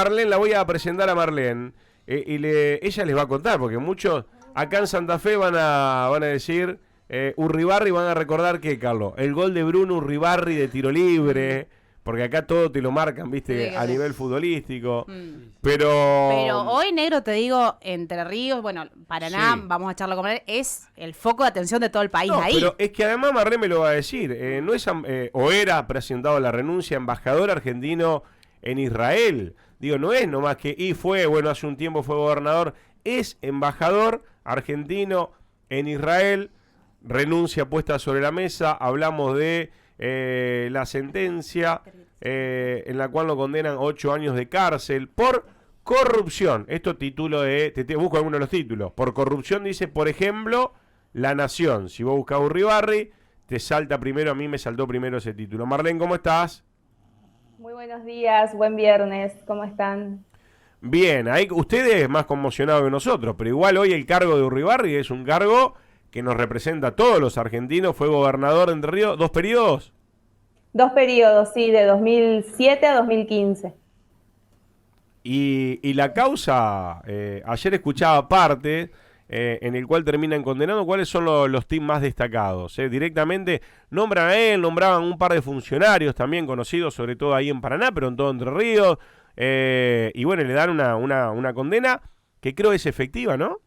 Marlene, la voy a presentar a Marlene. Ella les va a contar, porque muchos acá en Santa Fe van a decir Urribarri, van a recordar que, Carlos, el gol de Bruno Urribarri de tiro libre, porque acá todo te lo marcan, viste, Sí, a sí. nivel futbolístico. Pero Pero hoy, negro, te digo, Entre Ríos, bueno, Paraná, sí. vamos a echarlo a comer, es el foco de atención de todo el país No, ahí. pero es que además Marlene me lo va a decir. No es o era presentado la renuncia embajador argentino en Israel. Digo, no es nomás que bueno, hace un tiempo fue gobernador, es embajador argentino en Israel, renuncia puesta sobre la mesa, hablamos de la sentencia en la cual lo condenan 8 años de cárcel por corrupción. Esto título te busco algunos de los títulos. Por corrupción dice, por ejemplo, La Nación. Si vos buscás Urribarri, te salta primero, a mí me saltó primero ese título. Marlene, ¿cómo estás? Muy buenos días, buen viernes, ¿cómo están? Bien, ahí ustedes más conmocionados que nosotros, pero igual hoy el cargo de Urribarri es un cargo que nos representa a todos los argentinos. Fue gobernador de Entre Ríos, 2 periodos. 2 periodos, sí, de 2007 a 2015. Y la causa, ayer escuchaba parte en el cual terminan condenando. ¿Cuáles son los teams más destacados? Directamente nombran a él, nombraban un par de funcionarios también conocidos, sobre todo ahí en Paraná, pero en todo Entre Ríos. Y bueno, le dan una condena que creo es efectiva, ¿no?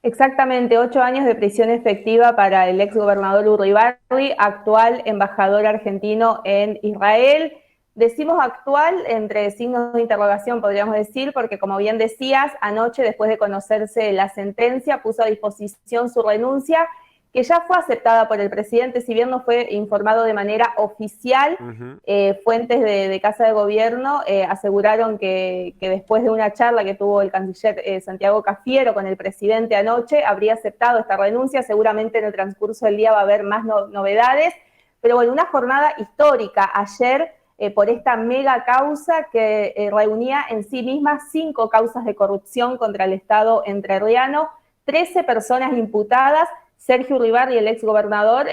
Exactamente, 8 años de prisión efectiva para el ex gobernador Urribarri, actual embajador argentino en Israel. Decimos actual entre signos de interrogación, podríamos decir, porque como bien decías, anoche, después de conocerse la sentencia, puso a disposición su renuncia, que ya fue aceptada por el presidente, si bien no fue informado de manera oficial. Uh-huh. Fuentes de Casa de Gobierno aseguraron que después de una charla que tuvo el canciller Santiago Cafiero con el presidente anoche, habría aceptado esta renuncia. Seguramente en el transcurso del día va a haber más novedades, pero bueno, una jornada histórica ayer por esta mega causa que reunía en sí misma 5 causas de corrupción contra el Estado entrerriano, 13 personas imputadas. Sergio Urribarri, el exgobernador,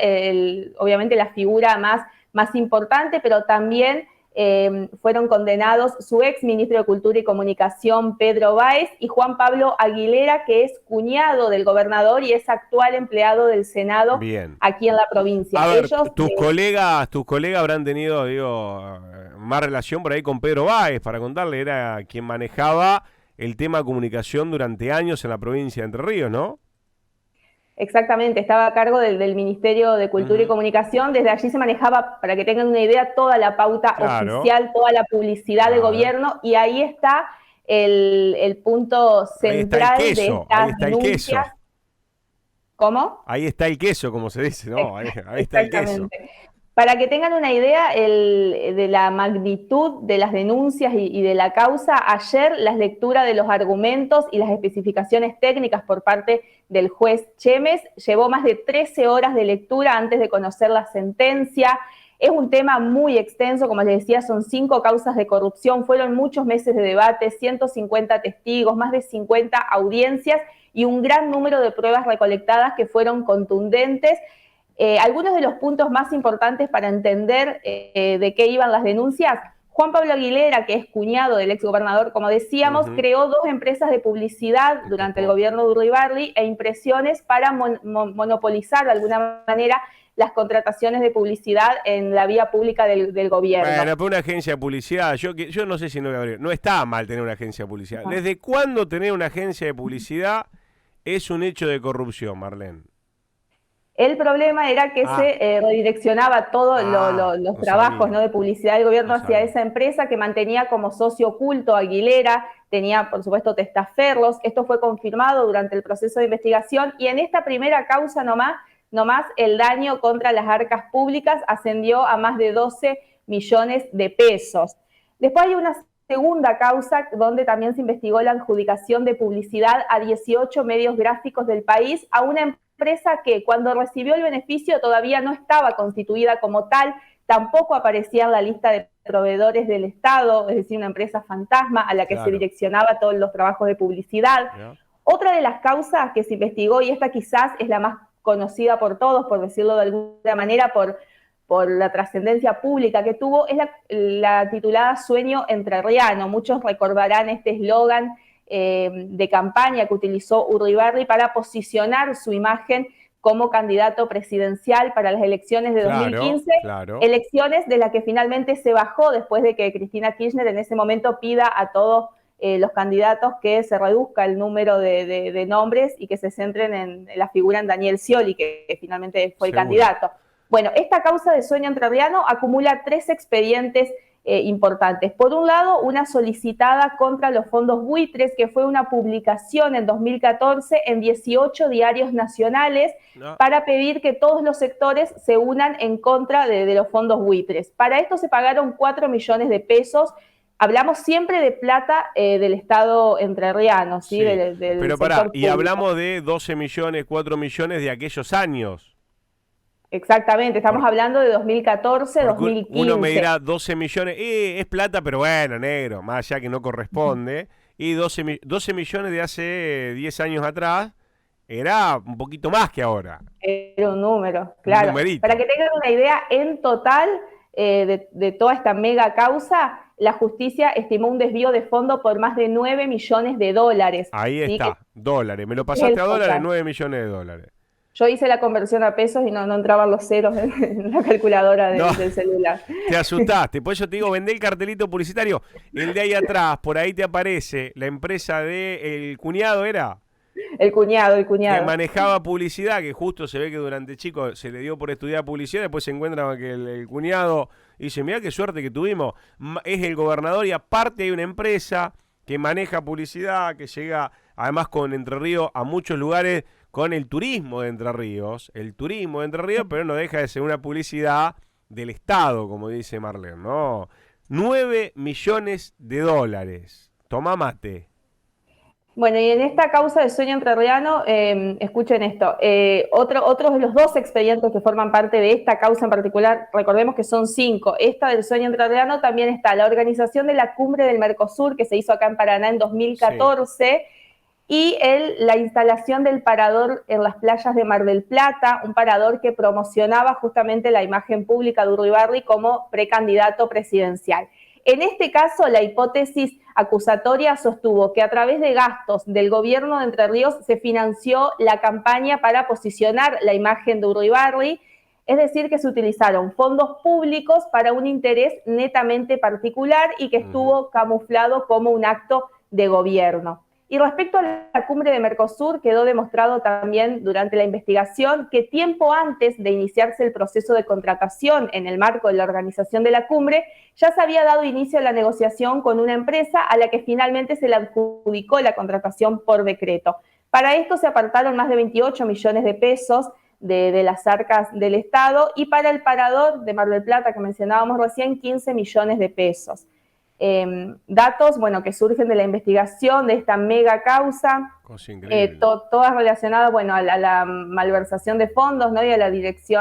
obviamente la figura más importante, pero también fueron condenados su ex ministro de Cultura y Comunicación, Pedro Báez, y Juan Pablo Aguilera, que es cuñado del gobernador y es actual empleado del Senado Bien. aquí en la provincia. A ver, Ellos, tus colegas habrán tenido, más relación por ahí con Pedro Báez, para contarle, era quien manejaba el tema de comunicación durante años en la provincia de Entre Ríos, ¿no? exactamente, estaba a cargo del Ministerio de Cultura y Uh-huh. Comunicación. Desde allí se manejaba, para que tengan una idea, toda la pauta Claro, oficial, toda la publicidad de claro. gobierno, y ahí está el punto Ahí está el central de queso, ahí estas está el denuncias. queso. ¿Cómo? Ahí está el queso, como se dice, ¿no? Ahí está el queso. Exactamente. Para que tengan una idea de la magnitud de las denuncias y de la causa, ayer la lectura de los argumentos y las especificaciones técnicas por parte del juez Chemes llevó más de 13 horas de lectura antes de conocer la sentencia. Es un tema muy extenso, como les decía, son 5 causas de corrupción, fueron muchos meses de debate, 150 testigos, más de 50 audiencias y un gran número de pruebas recolectadas que fueron contundentes. Algunos de los puntos más importantes para entender de qué iban las denuncias: Juan Pablo Aguilera, que es cuñado del exgobernador, como decíamos, Uh-huh. creó 2 empresas de publicidad Me durante el tocó. gobierno de Urribarri e impresiones para monopolizar de alguna manera las contrataciones de publicidad en la vía pública del gobierno. Bueno, pero una agencia de publicidad, yo no sé si no está mal tener una agencia de publicidad. No. ¿Desde cuándo tener una agencia de publicidad es un hecho de corrupción, Marlene? El problema era que Ah, se redireccionaba todos los no trabajos, sabía, ¿no?, de publicidad del gobierno no hacia sabía. esa empresa, que mantenía como socio oculto a Aguilera, tenía por supuesto testaferros. Esto fue confirmado durante el proceso de investigación, y en esta primera causa nomás el daño contra las arcas públicas ascendió a más de 12 millones de pesos. Después hay una segunda causa donde también se investigó la adjudicación de publicidad a 18 medios gráficos del país a una empresa que, cuando recibió el beneficio, todavía no estaba constituida como tal, tampoco aparecía en la lista de proveedores del Estado, es decir, una empresa fantasma a la que se Claro. direccionaba todos los trabajos de publicidad. ¿Ya? Otra de las causas que se investigó, y esta quizás es la más conocida por todos, por decirlo de alguna manera, por por la trascendencia pública que tuvo, es la titulada Sueño Entrerriano. Muchos recordarán este eslogan de campaña que utilizó Urribarri para posicionar su imagen como candidato presidencial para las elecciones de 2015, elecciones de las que finalmente se bajó después de que Cristina Kirchner en ese momento pida a todos los candidatos que se reduzca el número de nombres y que se centren en la figura en Daniel Scioli, que finalmente fue el candidato. Bueno, esta causa de Sueño Entrerriano acumula 3 expedientes importantes. Por un lado, una solicitada contra los fondos buitres, que fue una publicación en 2014 en 18 diarios nacionales para pedir que todos los sectores se unan en contra de los fondos buitres. Para esto se pagaron 4 millones de pesos. Hablamos siempre de plata del Estado entrerriano, ¿sí? Del pero pará, y hablamos de 12 millones, 4 millones de aquellos años. Exactamente, estamos hablando de 2014, 2015. Uno me dirá 12 millones, es plata, pero bueno, negro, más allá que no corresponde. Y 12 millones de hace 10 años atrás era un poquito más que ahora. Era un número, claro. Para que tengan una idea, en total de toda esta mega causa, la justicia estimó un desvío de fondo por más de 9 millones de dólares. Ahí está, dólares. Me lo pasaste a dólares, 9 millones de dólares. Yo hice la conversión a pesos y no entraban los ceros en la calculadora del celular. Te asustaste, por eso te digo, vendé el cartelito publicitario. El de ahí atrás, por ahí te aparece la empresa de el cuñado, ¿era? El cuñado. Que manejaba publicidad, que justo se ve que durante chico se le dio por estudiar publicidad, después se encuentra que el cuñado dice, mirá qué suerte que tuvimos, es el gobernador y aparte hay una empresa que maneja publicidad, que llega además con Entre Ríos a muchos lugares con el turismo de Entre Ríos, pero no deja de ser una publicidad del Estado, como dice Marlene, ¿no? 9 millones de dólares. Tomá mate. Bueno, y en esta causa de Sueño Entrerriano, escuchen esto, otros de los 2 expedientes que forman parte de esta causa en particular, recordemos que son 5, esta del Sueño Entrerriano también está la organización de la Cumbre del Mercosur, que se hizo acá en Paraná en 2014, y la instalación del parador en las playas de Mar del Plata, un parador que promocionaba justamente la imagen pública de Urribarri como precandidato presidencial. En este caso, la hipótesis acusatoria sostuvo que a través de gastos del gobierno de Entre Ríos se financió la campaña para posicionar la imagen de Urribarri, es decir, que se utilizaron fondos públicos para un interés netamente particular y que estuvo camuflado como un acto de gobierno. Y respecto a la cumbre de Mercosur, quedó demostrado también durante la investigación que tiempo antes de iniciarse el proceso de contratación en el marco de la organización de la cumbre, ya se había dado inicio a la negociación con una empresa a la que finalmente se le adjudicó la contratación por decreto. Para esto se apartaron más de 28 millones de pesos de las arcas del Estado y para el parador de Mar del Plata que mencionábamos recién, 15 millones de pesos. Datos, bueno, que surgen de la investigación de esta mega causa, todas relacionadas, bueno, a la malversación de fondos, ¿no? Y a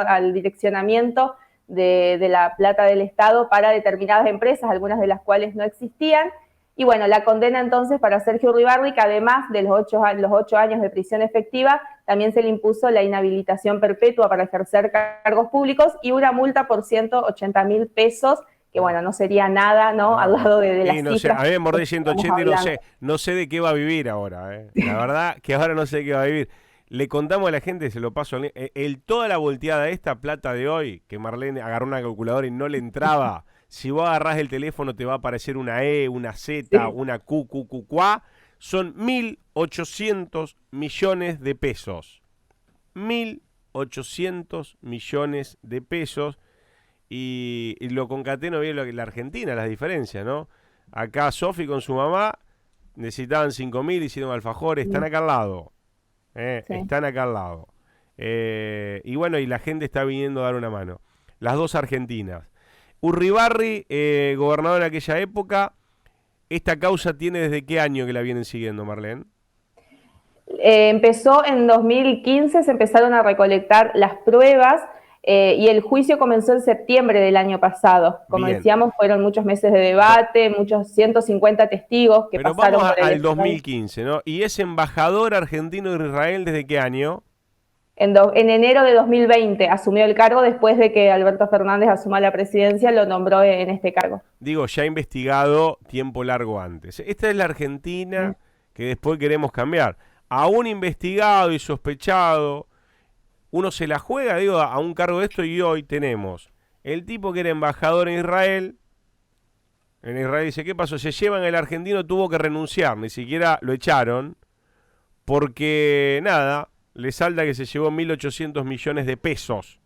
al direccionamiento de la plata del Estado para determinadas empresas, algunas de las cuales no existían. Y bueno, la condena entonces para Sergio Urribarri, que además de los 8 años de prisión efectiva, también se le impuso la inhabilitación perpetua para ejercer cargos públicos y una multa por 180.000 pesos, que bueno, no sería nada, ¿no? Al lado de las no cifras. Sé, a mí me mordé 180 y no sé de qué va a vivir ahora, ¿eh? La verdad que ahora no sé de qué va a vivir. Le contamos a la gente, se lo paso, toda la volteada de esta plata de hoy, que Marlene agarró una calculadora y no le entraba, si vos agarrás el teléfono te va a aparecer una E, una Z, una Q, son 1.800 millones de pesos. 1.800 millones de pesos. Y lo concateno bien la Argentina, las diferencias, ¿no? Acá Sofi con su mamá necesitaban 5.000, hicieron alfajores, están acá al lado. Están acá al lado. Y bueno, y la gente está viniendo a dar una mano. Las dos argentinas. Urribarri, gobernador en aquella época, ¿esta causa tiene desde qué año que la vienen siguiendo, Marlene? Empezó en 2015, se empezaron a recolectar las pruebas. Y el juicio comenzó en septiembre del año pasado. Como decíamos, fueron muchos meses de debate, muchos 150 testigos que pasaron por el al 2015, ¿no? ¿Y es embajador argentino de Israel desde qué año? En enero de 2020 asumió el cargo después de que Alberto Fernández asuma la presidencia, lo nombró en este cargo. Digo, ya investigado tiempo largo antes. Esta es la Argentina que después queremos cambiar. Aún investigado y sospechado, uno se la juega, digo, a un cargo de esto, y hoy tenemos el tipo que era embajador en Israel. En Israel dice, ¿qué pasó? Se llevan, el argentino tuvo que renunciar, ni siquiera lo echaron, porque nada, le salta que se llevó 1.800 millones de pesos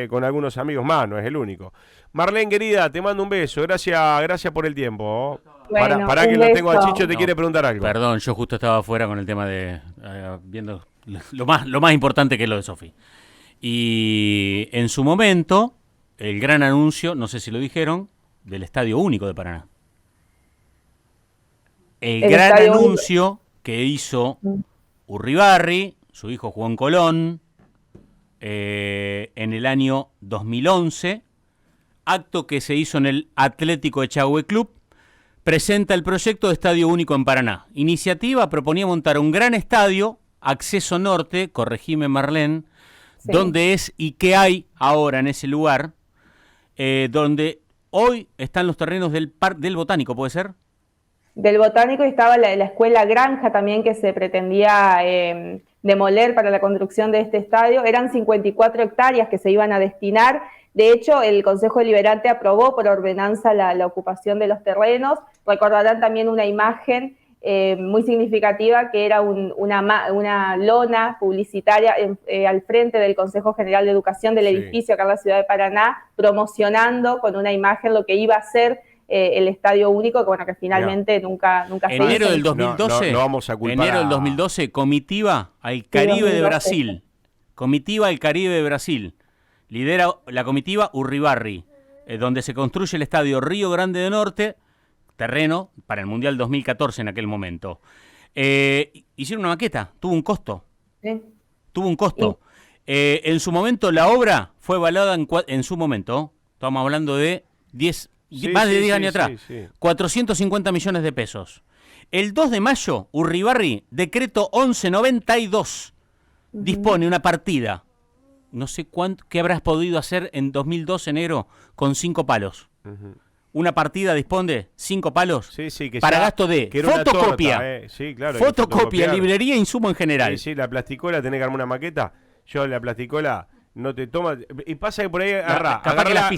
con algunos amigos más, no es el único. Marlene, querida, te mando un beso, gracias por el tiempo. Bueno, para que lo tengo a Chicho, te quiere preguntar algo. Perdón, yo justo estaba afuera con el tema de viendo lo más importante que es lo de Sofi. Y en su momento, el gran anuncio, no sé si lo dijeron, del Estadio Único de Paraná. El gran anuncio que hizo Urribarri, su hijo Juan Colón, en el año 2011, acto que se hizo en el Atlético Echagüe Club, presenta el proyecto de Estadio Único en Paraná. Iniciativa proponía montar un gran estadio, acceso norte, corregime Marlene, sí. ¿Dónde es y qué hay ahora en ese lugar? Donde hoy están los terrenos del Botánico, ¿puede ser? Del Botánico, y estaba la escuela granja también que se pretendía demoler para la construcción de este estadio. Eran 54 hectáreas que se iban a destinar. De hecho, el Consejo Deliberante aprobó por ordenanza la ocupación de los terrenos. Recordarán también una imagen muy significativa que era una lona publicitaria al frente del Consejo General de Educación del edificio acá en la ciudad de Paraná, promocionando con una imagen lo que iba a ser el Estadio Único, que bueno, que finalmente nunca se hizo. Enero del 2012, no vamos a culpar enero del 2012, comitiva al Caribe de Brasil. Comitiva al Caribe de Brasil. Lidera la comitiva Urribarri, donde se construye el estadio Río Grande do Norte, terreno para el Mundial 2014 en aquel momento. Hicieron una maqueta, tuvo un costo. ¿Sí? Tuvo un costo. Sí. En su momento la obra fue evaluada en su momento, estamos hablando de más de 10 años atrás, 450 millones de pesos. El 2 de mayo, Urribarri, decreto 1192, dispone una partida. No sé qué habrás podido hacer en 2012, negro, con 5 palos. Una partida dispone 5 palos que para gasto de fotocopia, claro, fotocopia, librería e insumo en general. La plasticola, tenés que armar una maqueta. Yo la plasticola no te toma. Y pasa que por ahí agarrá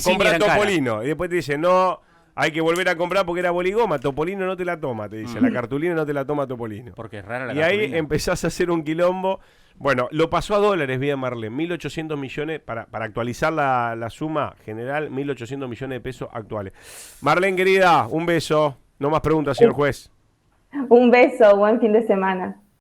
compra Topolino. Y después te dice, no, hay que volver a comprar porque era boligoma. Topolino no te la toma, te dice. La cartulina no te la toma Topolino. Porque es rara la cartulina. Y ahí empezás a hacer un quilombo. Bueno, lo pasó a dólares, bien Marlene, 1.800 millones, para actualizar la suma general, 1.800 millones de pesos actuales. Marlene, querida, un beso. No más preguntas, señor juez. Un beso, buen fin de semana.